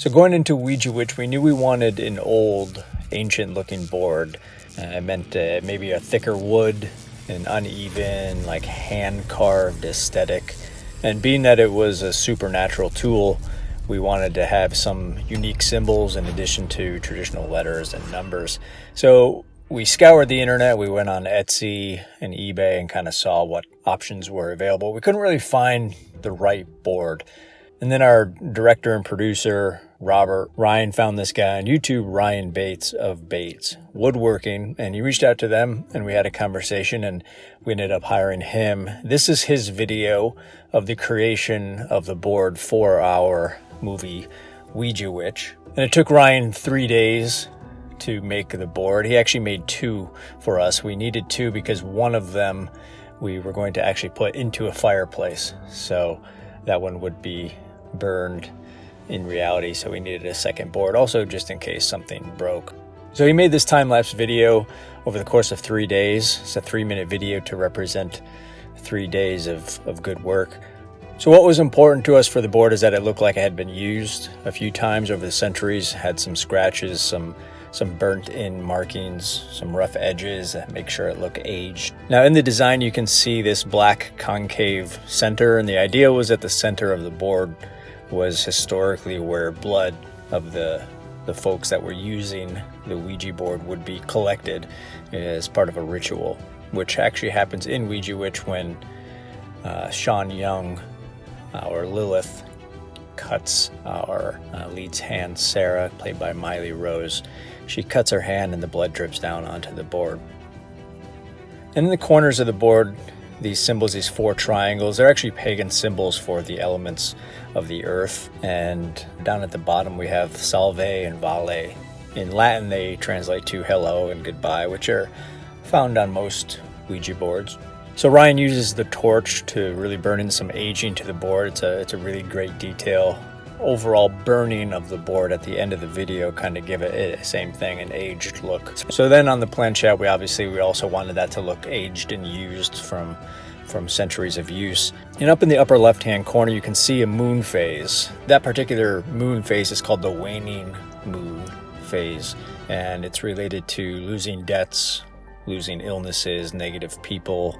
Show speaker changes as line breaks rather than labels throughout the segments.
So going into Ouija Witch, we knew we wanted an old, ancient-looking board. It meant maybe a thicker wood, an uneven, like hand-carved aesthetic. And being that it was a supernatural tool, we wanted to have some unique symbols in addition to traditional letters and numbers. So we scoured the internet. We went on Etsy and eBay and kind of saw what options were available. We couldn't really find the right board. And then our director and producer, Ryan, found this guy on YouTube, Ryan Bates of Bates Woodworking, and he reached out to them and we had a conversation and we ended up hiring him. This is his video of the creation of the board for our movie Ouija Witch. And it took Ryan 3 days to make the board. He actually made 2 for us. We needed 2 because one of them we were going to actually put into a fireplace. So that one would be burned in reality, so we needed a second board, also just in case something broke. So he made this time-lapse video over the course of 3 days. It's a 3-minute video to represent 3 days of good work. So what was important to us for the board is that it looked like it had been used a few times over the centuries, had some scratches, some burnt-in markings, some rough edges, make sure it looked aged. Now in the design you can see this black concave center, and the idea was that the center of the board was historically where blood of the folks that were using the Ouija board would be collected as part of a ritual, which actually happens in Ouija Witch when Sean Young, or Lilith, cuts our lead's hand, Sarah, played by Miley Rose. She cuts her hand and the blood drips down onto the board. And in the corners of the board, these symbols, these 4 triangles, they're actually pagan symbols for the elements of the earth. And down at the bottom we have salve and vale. In Latin they translate to hello and goodbye, which are found on most Ouija boards. So Ryan uses the torch to really burn in some aging to the board. It's a really great detail. Overall burning of the board at the end of the video kind of give it the same thing, an aged look. So then on the planchette, we also wanted that to look aged and used from centuries of use. And up in the upper left hand corner you can see a moon phase. That particular moon phase is called the waning moon phase, and it's related to losing debts, losing illnesses, negative people,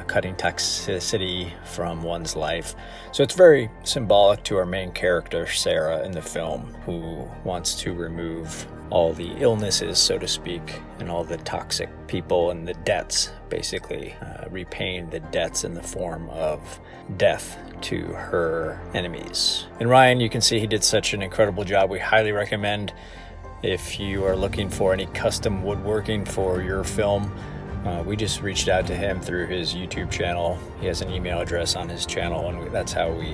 cutting toxicity from one's life. So it's very symbolic to our main character, Sarah, in the film, who wants to remove all the illnesses, so to speak, and all the toxic people and the debts, basically repaying the debts in the form of death to her enemies. And Ryan, you can see he did such an incredible job. We highly recommend, if you are looking for any custom woodworking for your film. We just reached out to him through his YouTube channel. He has an email address on his channel, and that's how we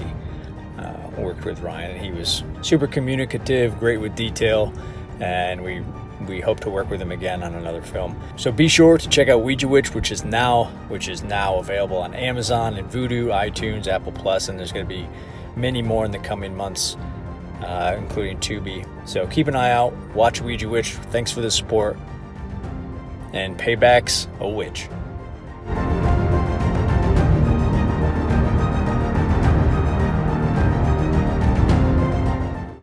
worked with Ryan. And he was super communicative, great with detail, and we hope to work with him again on another film. So be sure to check out Ouija Witch, which is now available on Amazon and Vudu, iTunes, Apple Plus, and there's going to be many more in the coming months, including Tubi. So keep an eye out, watch Ouija Witch. Thanks for the support. And payback's a witch.